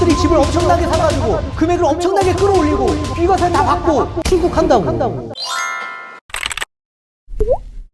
사람들이 집을 엄청나게 사가지고 금액을 엄청나게 끌어올리고 비과세 다 받고 출국한다고.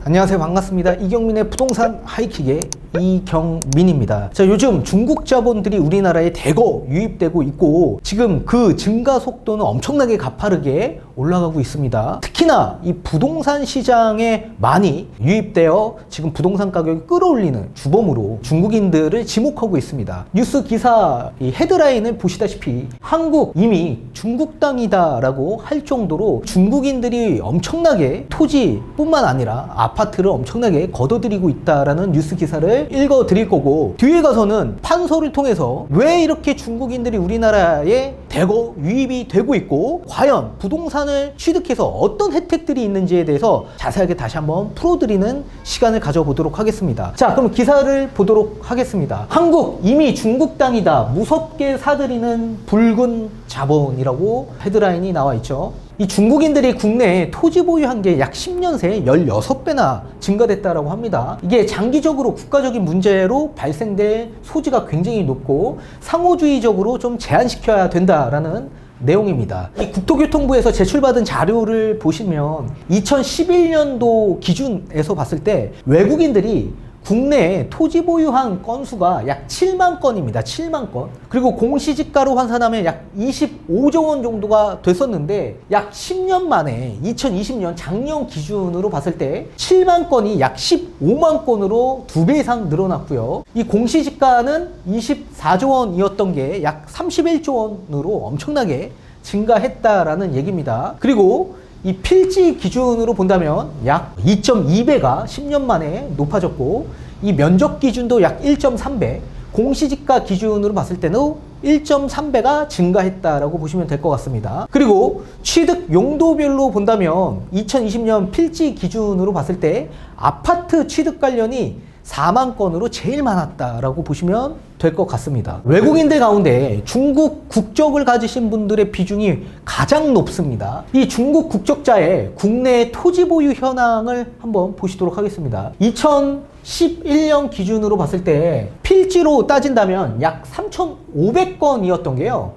안녕하세요, 반갑습니다. 이경민의 부동산 하이킥의 이경민입니다. 자, 요즘 중국 자본들이 우리나라에 대거 유입되고 있고 지금 그 증가 속도는 엄청나게 가파르게 올라가고 있습니다. 특히나 이 부동산 시장에 많이 유입되어 지금 부동산 가격을 끌어올리는 주범으로 중국인들을 지목하고 있습니다. 뉴스 기사 이 헤드라인을 보시다시피 한국 이미 중국 땅이다 라고 할 정도로 중국인들이 엄청나게 토지뿐만 아니라 아파트를 엄청나게 걷어들이고 있다라는 뉴스 기사를 읽어 드릴 거고, 뒤에 가서는 판서를 통해서 왜 이렇게 중국인들이 우리나라에 대거 유입이 되고 있고 과연 부동산을 취득해서 어떤 혜택들이 있는지에 대해서 자세하게 다시 한번 풀어드리는 시간을 가져보도록 하겠습니다. 자, 그럼 기사를 보도록 하겠습니다. 한국 이미 중국 땅이다, 무섭게 사들이는 붉은 자본이라고 헤드라인이 나와 있죠. 이 중국인들이 국내에 토지 보유한 게 약 10년 새에 16배나 증가됐다고 합니다. 이게 장기적으로 국가적인 문제로 발생될 소지가 굉장히 높고 상호주의적으로 좀 제한시켜야 된다라는 내용입니다. 이 국토교통부에서 제출받은 자료를 보시면 2011년도 기준에서 봤을 때 외국인들이 국내에 토지 보유한 건수가 약 7만 건입니다. 7만 건. 그리고 공시지가로 환산하면 약 25조 원 정도가 됐었는데 약 10년 만에 2020년 작년 기준으로 봤을 때 7만 건이 약 15만 건으로 2배 이상 늘어났고요. 이 공시지가는 24조 원이었던 게 약 31조 원으로 엄청나게 증가했다라는 얘기입니다. 그리고 이 필지 기준으로 본다면 약 2.2배가 10년 만에 높아졌고, 이 면적 기준도 약 1.3배, 공시지가 기준으로 봤을 때는 1.3배가 증가했다라고 보시면 될 것 같습니다. 그리고 취득 용도별로 본다면 2020년 필지 기준으로 봤을 때 아파트 취득 관련이 4만 건으로 제일 많았다라고 보시면 될 것 같습니다. 외국인들 가운데 중국 국적을 가지신 분들의 비중이 가장 높습니다. 이 중국 국적자의 국내 토지 보유 현황을 한번 보시도록 하겠습니다. 2011년 기준으로 봤을 때 필지로 따진다면 약 3,500건이었던 게요,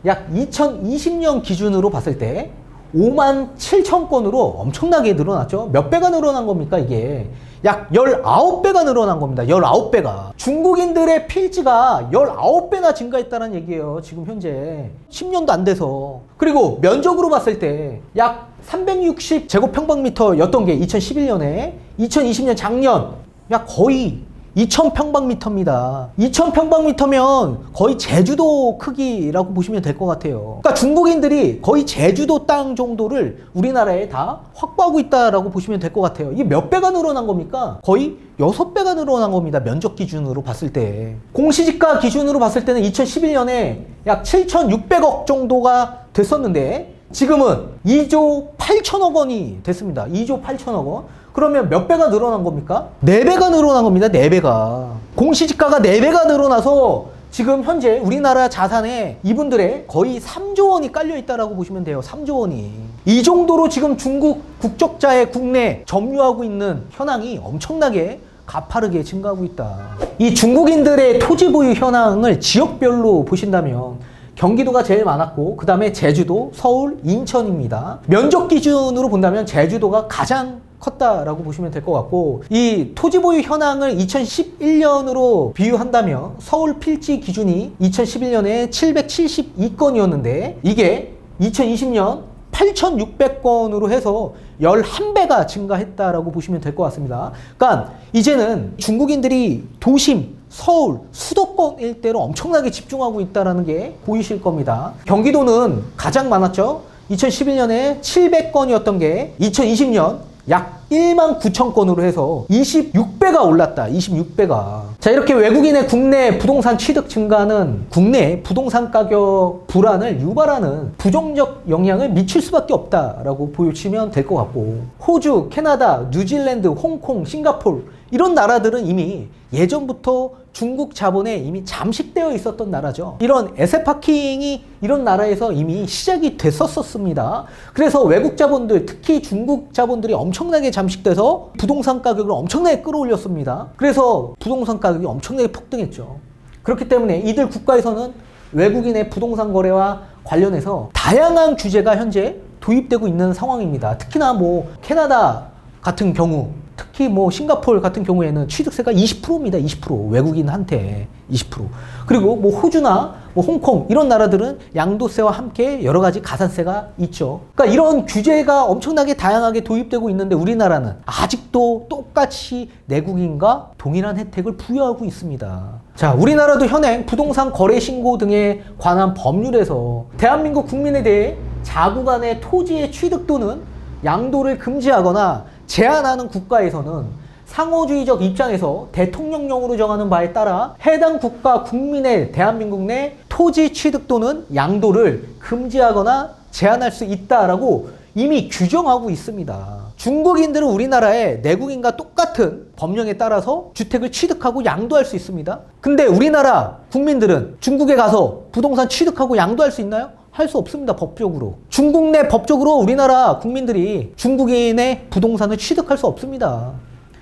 약 2020년 기준으로 봤을 때 5만 7천 건으로 엄청나게 늘어났죠. 몇 배가 늘어난 겁니까 이게? 약 19배가 늘어난 겁니다. 19배가. 중국인들의 필지가 19배나 증가했다는 얘기예요. 지금 현재 10년도 안 돼서. 그리고 면적으로 봤을 때 약 360제곱평방미터였던 게 2011년에 2020년 작년 약 거의 2,000평방미터입니다. 2,000평방미터면 거의 제주도 크기라고 보시면 될 것 같아요. 그러니까 중국인들이 거의 제주도 땅 정도를 우리나라에 다 확보하고 있다라고 보시면 될 것 같아요. 이게 몇 배가 늘어난 겁니까? 거의 6배가 늘어난 겁니다. 면적 기준으로 봤을 때. 공시지가 기준으로 봤을 때는 2011년에 약 7,600억 정도가 됐었는데 지금은 2조 8천억 원이 됐습니다. 2조 8천억 원. 그러면 몇 배가 늘어난 겁니까? 4배가 늘어난 겁니다. 4배가. 공시지가가 4배가 늘어나서 지금 현재 우리나라 자산에 이분들의 거의 3조 원이 깔려 있다라고 보시면 돼요. 3조 원이. 이 정도로 지금 중국 국적자의 국내 점유하고 있는 현황이 엄청나게 가파르게 증가하고 있다. 이 중국인들의 토지 보유 현황을 지역별로 보신다면 경기도가 제일 많았고 그 다음에 제주도, 서울, 인천입니다. 면적 기준으로 본다면 제주도가 가장 컸다라고 보시면 될 것 같고, 이 토지 보유 현황을 2011년으로 비유한다면 서울 필지 기준이 2011년에 772건이었는데 이게 2020년 8,600건으로 해서 11배가 증가했다라고 보시면 될 것 같습니다. 그러니까 이제는 중국인들이 도심, 서울, 수도권 일대로 엄청나게 집중하고 있다는 게 보이실 겁니다. 경기도는 가장 많았죠. 2011년에 700건이었던 게 2020년 약 1만 9천 건으로 해서 26배가 올랐다. 26배가. 자, 이렇게 외국인의 국내 부동산 취득 증가는 국내 부동산 가격 불안을 유발하는 부정적 영향을 미칠 수밖에 없다라고 보시면 될 것 같고, 호주, 캐나다, 뉴질랜드, 홍콩, 싱가포르 이런 나라들은 이미 예전부터 중국 자본에 이미 잠식되어 있었던 나라죠. 이런 에세파킹이 이런 나라에서 이미 시작이 됐었습니다. 그래서 외국 자본들, 특히 중국 자본들이 엄청나게 잠식돼서 부동산 가격을 엄청나게 끌어올렸습니다. 그래서 부동산 가격이 엄청나게 폭등했죠. 그렇기 때문에 이들 국가에서는 외국인의 부동산 거래와 관련해서 다양한 규제가 현재 도입되고 있는 상황입니다. 특히나 뭐 캐나다 같은 경우, 특히 뭐 싱가포르 같은 경우에는 취득세가 20%입니다. 20%. 외국인한테 20%. 그리고 뭐 호주나 뭐 홍콩 이런 나라들은 양도세와 함께 여러 가지 가산세가 있죠. 그러니까 이런 규제가 엄청나게 다양하게 도입되고 있는데 우리나라는 아직도 똑같이 내국인과 동일한 혜택을 부여하고 있습니다. 자, 우리나라도 현행 부동산 거래 신고 등에 관한 법률에서 대한민국 국민에 대해 자국안의 토지의 취득 또는 양도를 금지하거나 제한하는 국가에서는 상호주의적 입장에서 대통령령으로 정하는 바에 따라 해당 국가 국민의 대한민국 내 토지 취득 또는 양도를 금지하거나 제한할 수 있다라고 이미 규정하고 있습니다. 중국인들은 우리나라의 내국인과 똑같은 법령에 따라서 주택을 취득하고 양도할 수 있습니다. 근데 우리나라 국민들은 중국에 가서 부동산 취득하고 양도할 수 있나요? 할 수 없습니다. 법적으로. 중국 내 법적으로 우리나라 국민들이 중국인의 부동산을 취득할 수 없습니다.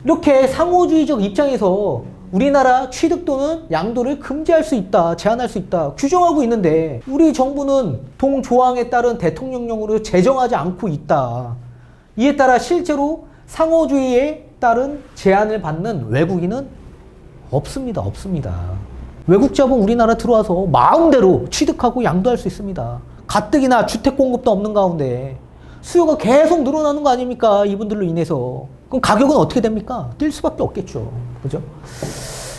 이렇게 상호주의적 입장에서 우리나라 취득 또는 양도를 금지할 수 있다, 제한할 수 있다 규정하고 있는데 우리 정부는 동조항에 따른 대통령령으로 제정하지 않고 있다. 이에 따라 실제로 상호주의에 따른 제한을 받는 외국인은 없습니다. 없습니다. 외국 자본 우리나라 들어와서 마음대로 취득하고 양도할 수 있습니다. 가뜩이나 주택 공급도 없는 가운데 수요가 계속 늘어나는 거 아닙니까? 이분들로 인해서. 그럼 가격은 어떻게 됩니까? 뛸 수밖에 없겠죠. 그죠?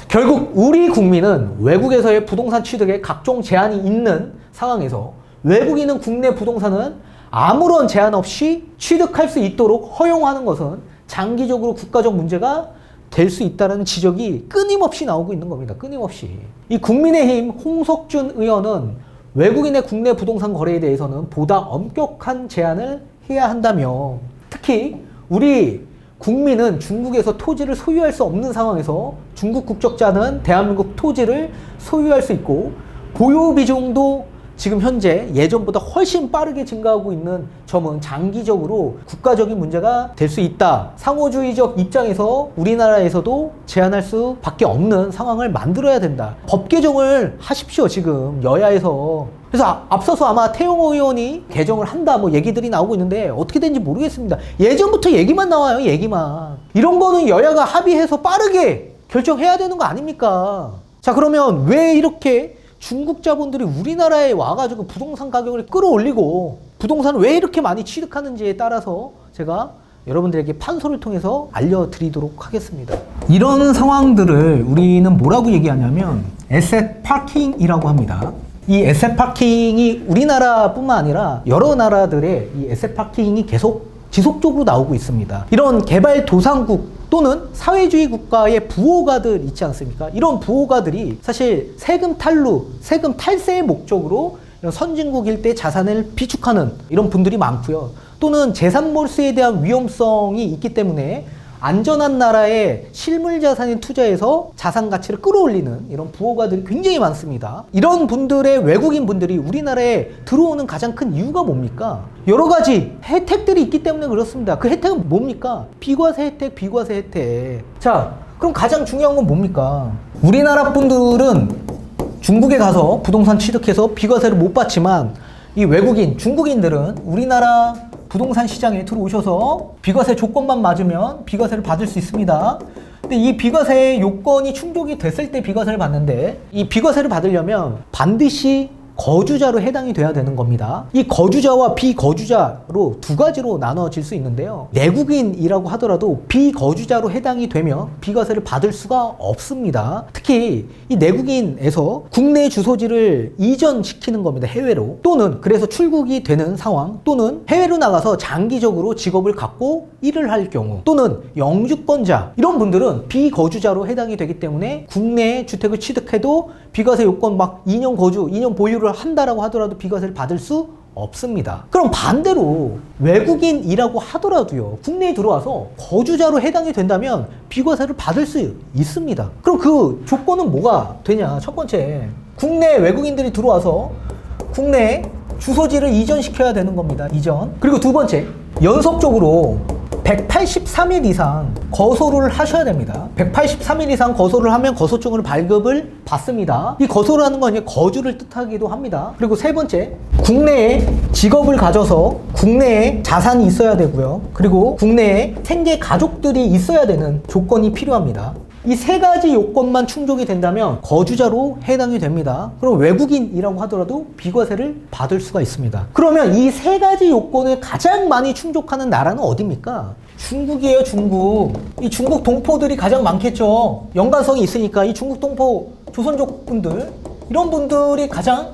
결국 우리 국민은 외국에서의 부동산 취득에 각종 제한이 있는 상황에서 외국인은 국내 부동산은 아무런 제한 없이 취득할 수 있도록 허용하는 것은 장기적으로 국가적 문제가 될 수 있다는 지적이 끊임없이 나오고 있는 겁니다. 끊임없이. 이 국민의힘 홍석준 의원은 외국인의 국내 부동산 거래에 대해서는 보다 엄격한 제한을 해야 한다며 특히 우리 국민은 중국에서 토지를 소유할 수 없는 상황에서 중국 국적자는 대한민국 토지를 소유할 수 있고 보유 비중도 지금 현재 예전보다 훨씬 빠르게 증가하고 있는 점은 장기적으로 국가적인 문제가 될 수 있다. 상호주의적 입장에서 우리나라에서도 제한할 수밖에 없는 상황을 만들어야 된다. 법 개정을 하십시오. 지금 여야에서. 그래서 앞서서 아마 태용호 의원이 개정을 한다 뭐 얘기들이 나오고 있는데 어떻게 되는지 모르겠습니다. 예전부터 얘기만 나와요. 얘기만. 이런 거는 여야가 합의해서 빠르게 결정해야 되는 거 아닙니까? 자, 그러면 왜 이렇게 중국 자본들이 우리나라에 와가지고 부동산 가격을 끌어올리고 부동산을 왜 이렇게 많이 취득하는지에 따라서 제가 여러분들에게 판소를 통해서 알려드리도록 하겠습니다. 이런 상황들을 우리는 뭐라고 얘기하냐면 에셋 파킹이라고 합니다. 이 에셋 파킹이 우리나라뿐만 아니라 여러 나라들의 이 에셋 파킹이 계속 지속적으로 나오고 있습니다. 이런 개발도상국 또는 사회주의 국가의 부호가들 있지 않습니까? 이런 부호가들이 사실 세금 탈루, 세금 탈세의 목적으로 이런 선진국 일대 자산을 비축하는 이런 분들이 많고요. 또는 재산 몰수에 대한 위험성이 있기 때문에 안전한 나라에 실물 자산에 투자해서 자산 가치를 끌어올리는 이런 부호가들이 굉장히 많습니다. 이런 분들의 외국인 분들이 우리나라에 들어오는 가장 큰 이유가 뭡니까? 여러 가지 혜택들이 있기 때문에 그렇습니다. 그 혜택은 뭡니까? 비과세 혜택, 비과세 혜택. 자, 그럼 가장 중요한 건 뭡니까? 우리나라 분들은 중국에 가서 부동산 취득해서 비과세를 못 받지만 이 외국인, 중국인들은 우리나라 부동산 시장에 들어오셔서 비과세 조건만 맞으면 비과세를 받을 수 있습니다. 근데 이 비과세 요건이 충족이 됐을 때 비과세를 받는데 이 비과세를 받으려면 반드시 거주자로 해당이 돼야 되는 겁니다. 이 거주자와 비거주자로 두 가지로 나눠질 수 있는데요. 내국인이라고 하더라도 비거주자로 해당이 되면 비과세를 받을 수가 없습니다. 특히 이 내국인에서 국내 주소지를 이전시키는 겁니다. 해외로. 또는 그래서 출국이 되는 상황 또는 해외로 나가서 장기적으로 직업을 갖고 일을 할 경우 또는 영주권자 이런 분들은 비거주자로 해당이 되기 때문에 국내 주택을 취득해도 비과세 요건 막 2년 거주, 2년 보유를 한다라고 하더라도 비과세를 받을 수 없습니다. 그럼 반대로 외국인이라고 하더라도요. 국내에 들어와서 거주자로 해당이 된다면 비과세를 받을 수 있습니다. 그럼 그 조건은 뭐가 되냐? 첫 번째, 국내 외국인들이 들어와서 국내 주소지를 이전시켜야 되는 겁니다. 이전. 그리고 두 번째, 연속적으로 183일 이상 거소를 하셔야 됩니다. 183일 이상 거소를 하면 거소증으로 발급을 받습니다. 이 거소라는 건 거주를 뜻하기도 합니다. 그리고 세 번째, 국내에 직업을 가져서 국내에 자산이 있어야 되고요. 그리고 국내에 생계 가족들이 있어야 되는 조건이 필요합니다. 이 세 가지 요건만 충족이 된다면 거주자로 해당이 됩니다. 그럼 외국인이라고 하더라도 비과세를 받을 수가 있습니다. 그러면 이 세 가지 요건을 가장 많이 충족하는 나라는 어디입니까? 중국이에요, 중국. 이 중국 동포들이 가장 많겠죠. 연관성이 있으니까 이 중국 동포 조선족 분들, 이런 분들이 가장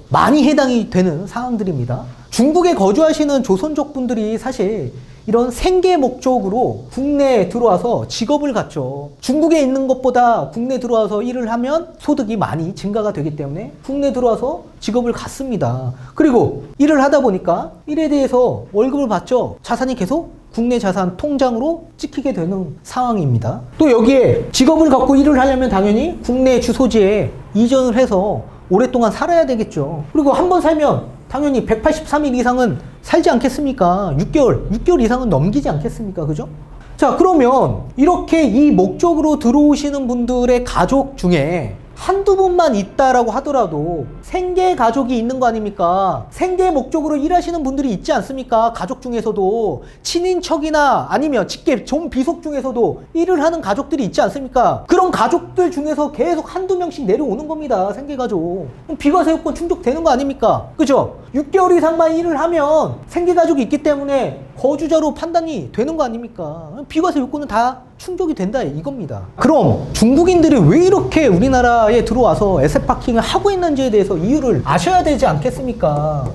많이 해당이 되는 상황들입니다. 중국에 거주하시는 조선족 분들이 사실 이런 생계 목적으로 국내에 들어와서 직업을 갖죠. 중국에 있는 것보다 국내에 들어와서 일을 하면 소득이 많이 증가가 되기 때문에 국내에 들어와서 직업을 갖습니다. 그리고 일을 하다 보니까 일에 대해서 월급을 받죠. 자산이 계속 국내 자산 통장으로 찍히게 되는 상황입니다. 또 여기에 직업을 갖고 일을 하려면 당연히 국내 주소지에 이전을 해서 오랫동안 살아야 되겠죠. 그리고 한번 살면 당연히 183일 이상은 살지 않겠습니까? 6개월 이상은 넘기지 않겠습니까? 그죠? 자, 그러면 이렇게 이 목적으로 들어오시는 분들의 가족 중에 한두 분만 있다라고 하더라도 생계 가족이 있는 거 아닙니까? 생계 목적으로 일하시는 분들이 있지 않습니까? 가족 중에서도 친인척이나 아니면 직계 좀 비속 중에서도 일을 하는 가족들이 있지 않습니까? 그런 가족들 중에서 계속 한두 명씩 내려오는 겁니다. 생계 가족. 그럼 비과세 요건 충족되는 거 아닙니까? 그죠? 6개월 이상만 일을 하면 생계 가족이 있기 때문에 거주자로 판단이 되는 거 아닙니까? 비과세 요건은 다 충족이 된다 이겁니다. 그럼 중국인들이 왜 이렇게 우리나라에 들어와서 에셋파킹을 하고 있는지에 대해서 이유를 아셔야 되지 않겠습니까?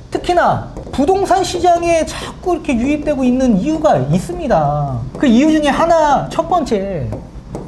특히나 부동산 시장에 자꾸 이렇게 유입되고 있는 이유가 있습니다. 그 이유 중에 하나, 첫 번째,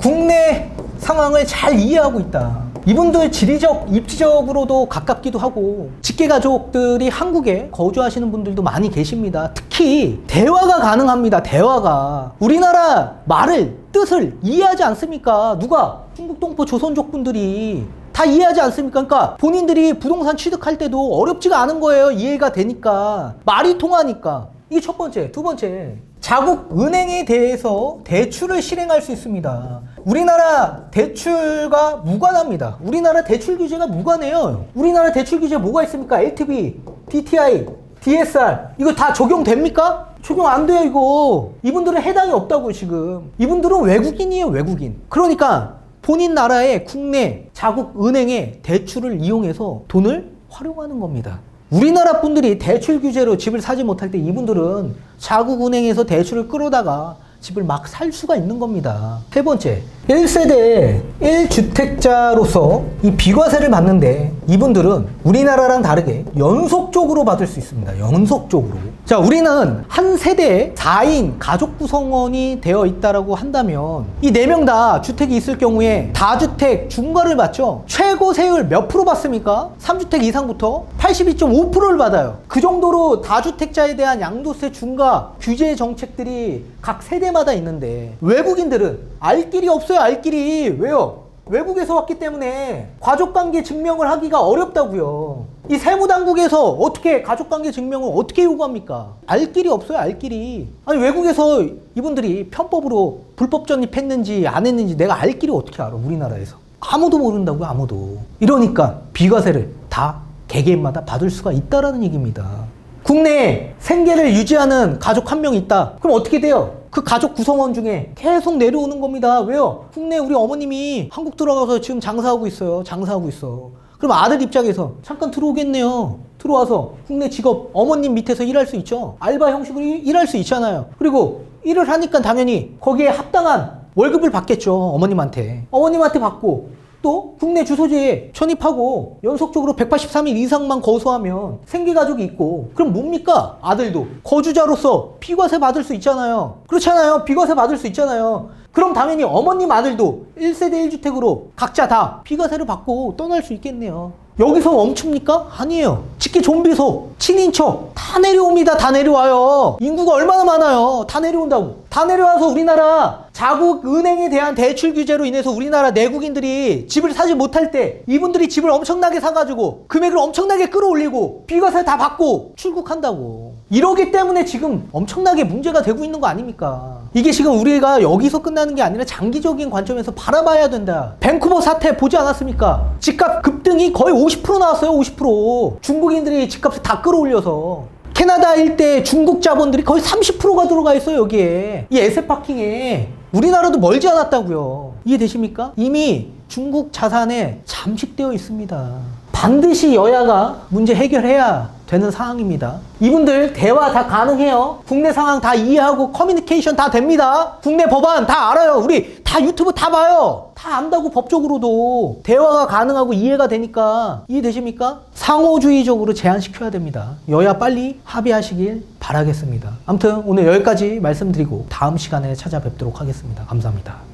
국내 상황을 잘 이해하고 있다. 이분들 지리적, 입지적으로도 가깝기도 하고 직계가족들이 한국에 거주하시는 분들도 많이 계십니다. 특히 대화가 가능합니다. 대화가. 우리나라 말을, 뜻을 이해하지 않습니까? 누가? 중국 동포 조선족 분들이 다 이해하지 않습니까? 그러니까 본인들이 부동산 취득할 때도 어렵지가 않은 거예요. 이해가 되니까. 말이 통하니까. 이게 첫 번째. 두 번째, 자국 은행에 대해서 대출을 실행할 수 있습니다. 우리나라 대출과 무관합니다. 우리나라 대출 규제가 무관해요. 우리나라 대출 규제 뭐가 있습니까? LTV, DTI, DSR 이거 다 적용됩니까? 적용 안 돼요 이거. 이분들은 해당이 없다고요 지금. 이분들은 외국인이에요 외국인. 그러니까 본인 나라의 국내 자국 은행에 대출을 이용해서 돈을 활용하는 겁니다. 우리나라 분들이 대출 규제로 집을 사지 못할 때 이분들은 자국 은행에서 대출을 끌어다가 집을 막 살 수가 있는 겁니다. 세 번째, 1세대 1주택자로서 이 비과세를 받는데 이분들은 우리나라랑 다르게 연속적으로 받을 수 있습니다. 연속적으로. 자, 우리는 한 세대에 4인 가족 구성원이 되어 있다라고 한다면 이 4명 다 주택이 있을 경우에 다주택 중과를 받죠. 최고 세율 몇 프로 받습니까? 3주택 이상부터 82.5%를 받아요. 그 정도로 다주택자에 대한 양도세 중과 규제 정책들이 각 세대마다 있는데 외국인들은 알 길이 없어요. 알 길이. 왜요? 외국에서 왔기 때문에 가족관계 증명을 하기가 어렵다고요. 이 세무당국에서 어떻게 가족관계 증명을 어떻게 요구합니까? 알 길이 없어요. 알 길이. 아니 외국에서 이분들이 편법으로 불법 전입했는지 안 했는지 내가 알 길이 어떻게 알아? 우리나라에서 아무도 모른다고요. 아무도. 이러니까 비과세를 다 개개인마다 받을 수가 있다라는 얘기입니다. 국내에 생계를 유지하는 가족 한 명 있다. 그럼 어떻게 돼요? 그 가족 구성원 중에 계속 내려오는 겁니다. 왜요? 국내 우리 어머님이 한국 들어가서 지금 장사하고 있어요. 장사하고 있어. 그럼 아들 입장에서 잠깐 들어오겠네요. 들어와서 국내 직업 어머님 밑에서 일할 수 있죠. 알바 형식으로 일할 수 있잖아요. 그리고 일을 하니까 당연히 거기에 합당한 월급을 받겠죠. 어머님한테 받고 또 국내 주소지에 전입하고 연속적으로 183일 이상만 거소하면 생계가족이 있고 그럼 뭡니까? 아들도 거주자로서 비과세 받을 수 있잖아요. 그렇잖아요. 비과세 받을 수 있잖아요. 그럼 당연히 어머님 아들도 1세대 1주택으로 각자 다 비과세를 받고 떠날 수 있겠네요. 여기서 멈춥니까? 아니에요. 직계 좀비속, 친인척 다 내려옵니다. 다 내려와요. 인구가 얼마나 많아요. 다 내려온다고. 다 내려와서 우리나라 자국 은행에 대한 대출 규제로 인해서 우리나라 내국인들이 집을 사지 못할 때 이분들이 집을 엄청나게 사가지고 금액을 엄청나게 끌어올리고 비과세 다 받고 출국한다고. 이러기 때문에 지금 엄청나게 문제가 되고 있는 거 아닙니까? 이게 지금 우리가 여기서 끝나는 게 아니라 장기적인 관점에서 바라봐야 된다. 밴쿠버 사태 보지 않았습니까? 집값 급등이 거의 50% 나왔어요. 50%. 중국인들이 집값을 다 끌어올려서. 캐나다 일대 중국 자본들이 거의 30%가 들어가 있어요. 여기에. 이 에셋 파킹에. 우리나라도 멀지 않았다고요. 이해되십니까? 이미 중국 자산에 잠식되어 있습니다. 반드시 여야가 문제 해결해야 되는 상황입니다. 이분들 대화 다 가능해요. 국내 상황 다 이해하고 커뮤니케이션 다 됩니다. 국내 법안 다 알아요. 우리 다 유튜브 다 봐요. 다 안다고. 법적으로도 대화가 가능하고 이해가 되니까. 이해되십니까? 상호주의적으로 제한시켜야 됩니다. 여야 빨리 합의하시길 바라겠습니다. 아무튼 오늘 여기까지 말씀드리고 다음 시간에 찾아뵙도록 하겠습니다. 감사합니다.